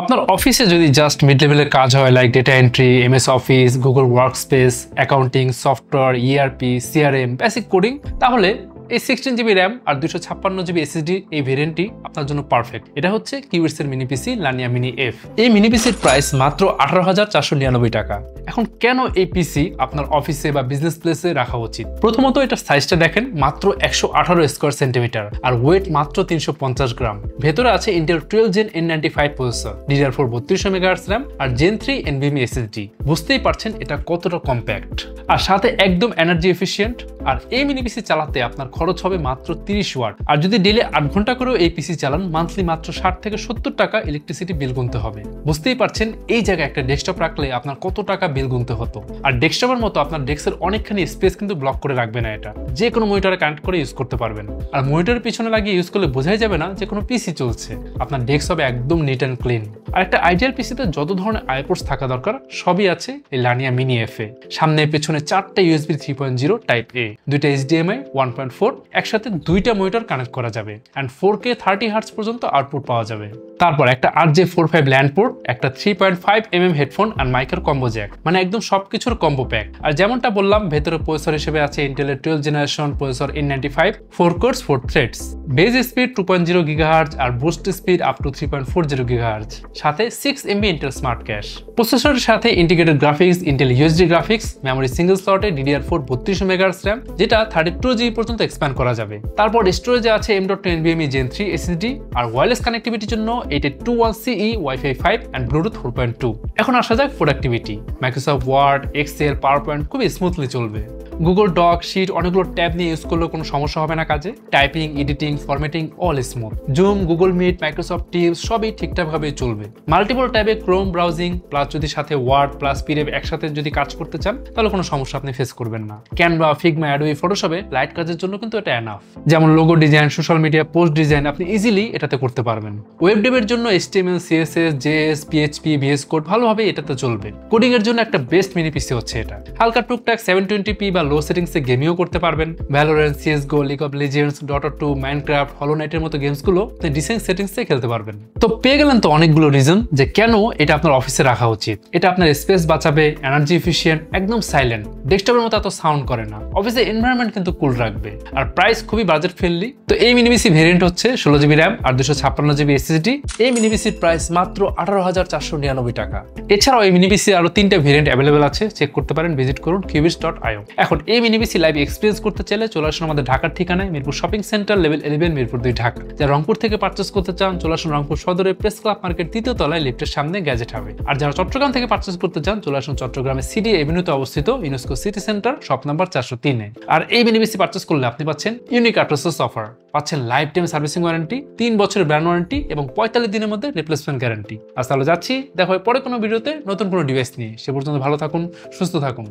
আপনার অফিসে যদি জাস্ট মিড লেভেলের কাজ হয়, like data entry, MS office, Google workspace, accounting, software, ERP, CRM, basic coding, তাহলে এই 16GB র্যাম আর 256GB এসএসডি এই ভেরিয়েন্টটি আপনার জন্য পারফেক্ট। এটা হচ্ছে কিউবিটস এর মিনি পিসি লানিয়া মিনি এফ। এই মিনি পিসির প্রাইস মাত্র 18,499 টাকা। এখন কেন এই পিসি আপনার অফিসে বা বিজনেস প্লেসে রাখা উচিত? প্রথমত এটার সাইজটা দেখেন, মাত্র 118 স্কয়ার সেন্টিমিটার আর ওয়েট মাত্র 350 গ্রাম। ভেতরে আছে Intel 12 Gen N95 processor, DDR4 3200 megahertz RAM আর Gen 3 NVMe এসএসডি। বুঝতেই পারছেন এটা কতটা কম্প্যাক্ট, আর সাথে একদম এনার্জি এফিশিয়েন্ট। আর এই মিনি পিসি চালাতে আপনার খরচ হবে মাত্র 30 ওয়াট। আর যদি ডেইলি 8 ঘন্টা করেও এই পিসি চালান, মান্থলি মাত্র 60 থেকে 70 টাকা ইলেকট্রিসিটি বিল গুনতে হবে। বুঝতেই পারছেন এই জায়গায় একটা ডেস্কটপ রাখলে আপনার কত টাকা বিল গুনতে হতো। আর ডেস্কটপের মতো আপনার ডেস্কের অনেকখানি স্পেস কিন্তু ব্লক করে রাখবে না এটা, যে কোনো মনিটরে কানেক্ট করে ইউজ করতে পারবেন। আর মনিটরের পিছনে লাগিয়ে ইউজ করলে বোঝাই যাবে না যে কোনো পিসি চলছে। আপনার ডেস্ক হবে একদম নিট অ্যান্ড ক্লিন। আর একটা আইডিয়াল পিসিতে যত ধরনের আইপোর্টস থাকা দরকার সবই আছে এই লানিয়া মিনি এফ এ। সামনে পেছনে 4টা USB 3.0 টাইপ এ, 2টা HDMI 1.4, একসাথে 2টা মনিটর কানেক্ট করা যাবে এন্ড 4K 30Hz পর্যন্ত আউটপুট পাওয়া যাবে। তারপর একটা RJ45 ল্যান্ড পোর্ট, একটা 3.5mm হেডফোন আর মাইকের কম্বো জ্যাক, মানে একদম সবকিছুর কম্বো প্যাক। আর যেমনটা বললাম, ভেতরে প্রসেসর হিসেবে আছে ইন্টেলের 12th generation processor N95, 4 cores 4 threads, base speed 2.0 GHz আর boost speed up to 3.40 GHz, সাথে 6MB ইন্টেল স্মার্ট ক্যাশ। প্রসেসরের সাথে integrated graphics, Intel UHD graphics, memory single স্লটে DDR4 3200 মেগাহার্টজ র্যাম, যেটা 32GB পর্যন্ত এক্সপ্যান্ড করা যাবে। তারপর স্টোরেজে আছে M.2 NVMe Gen 3 SSD আর ওয়্যারলেস কানেক্টিভিটির জন্য 802.1CE Wi-Fi 5 and Bluetooth 4.2। এখন আসা যাক productivity. Microsoft Word, Excel, PowerPoint খুবই স্মুথলি চলবে। গুগল ডক, শিট, অনেকগুলো ট্যাব নিয়ে ইউজ করলেও কোনো সমস্যা হবে না কাজে। Typing, editing, formatting all smooth. Zoom, Google Meet, Microsoft Teams সবই ঠিকঠাকভাবে চলবে। মাল্টিপল ট্যাবে ক্রোম ব্রাউজিং প্লাস যদি সাথে ওয়ার্ড প্লাস পিডিএফ একসাথে যদি কাজ করতে চান, তাহলে কোনো সমস্যা আপনি ফেস করবেন না। ক্যানভা, ফিগমা, অ্যাডোবি, ফটোশপে লাইট কাজের জন্য কিন্তু এটা এনাফ। যেমন logo design, social media post design আপনি ইজিলি এটাতে করতে পারবেন। ওয়েব ডেভের জন্য HTML, CSS, JS, PHP, VS code ভালোভাবে এটাতে চলবে। কোডিং এর জন্য একটা বেস্ট মিনি পিসি হচ্ছে এটা। হালকা টুকটাক 720p বা লো সেটিংসে গেমিংও করতে পারবেন। Valorant, CSGO, league of legends, Dota 2, Minecraft, হলো নাইটের মতো গেমসগুলো আপনি ডিসেন্ট সেটিংসে খেলতে পারবেন। তো পেয়ে গেলেন তো অনেকগুলো রিজন যে কেন এটা আপনার অফিসে রাখা উচিত। এটা আপনার স্পেস বাঁচাবে, এনার্জি এফিশিয়েন্ট, একদম সাইলেন্ট, ডেস্কটপের মতো এত সাউন্ড করে না, অফিসে এনভায়রনমেন্ট কিন্তু কুল রাখবে, আর প্রাইস খুবই বাজেট ফ্রেন্ডলি। তো এই মিনি পিসি ভেরিয়েন্ট হচ্ছে 16GB র্যাম আর 256GB এসএসডি। এই মিনি পিসির প্রাইস মাত্র 18,499 টাকা। এছাড়াও এই মিনি পিসি আরো 3টা ভেরিয়েন্ট অ্যাভেলেবেল আছে, চেক করতে পারেন, ভিজিট করুন qubits.io। এখন এই মিনি পিসি লাইভ এক্সপিরিয়েন্স করতে চাইলে চলে আসুন আমাদের ঢাকার ঠিকানায়, Mirpur shopping centre, level 11, Mirpur 2, Dhaka. যারা রংপুর থেকে পারচেস করতে চান, চলে আসুন রংপুর সদরে প্রেস ক্লাব মার্কেট 3য় তলায়, লিফটের সামনে গ্যাজেট হবে। আর যারা চট্টগ্রাম থেকে পারচেস করতে চান, চলে আসুন চট্টগ্রামের সিডি এভিনিউতে অবস্থিত UNESCO city centre, shop number 403-এ। আর এই মিনি পিসি পারচেস করলে আপনি পাচ্ছেন ইউনিক আফটার-সেলস অফার, পাচ্ছেন লাইফ টাইম সার্ভিসিং ওয়ারেন্টি, 3 বছরের ব্র্যান্ড ওয়ারেন্টি এবং 45 দিনের মধ্যে রিপ্লেসমেন্ট গ্যারান্টি। আর তাহলে যাচ্ছি, দেখা হয় পরে কোনো ভিডিওতে নতুন কোনো ডিভাইস নিয়ে। সে পর্যন্ত ভালো থাকুন, সুস্থ থাকুন।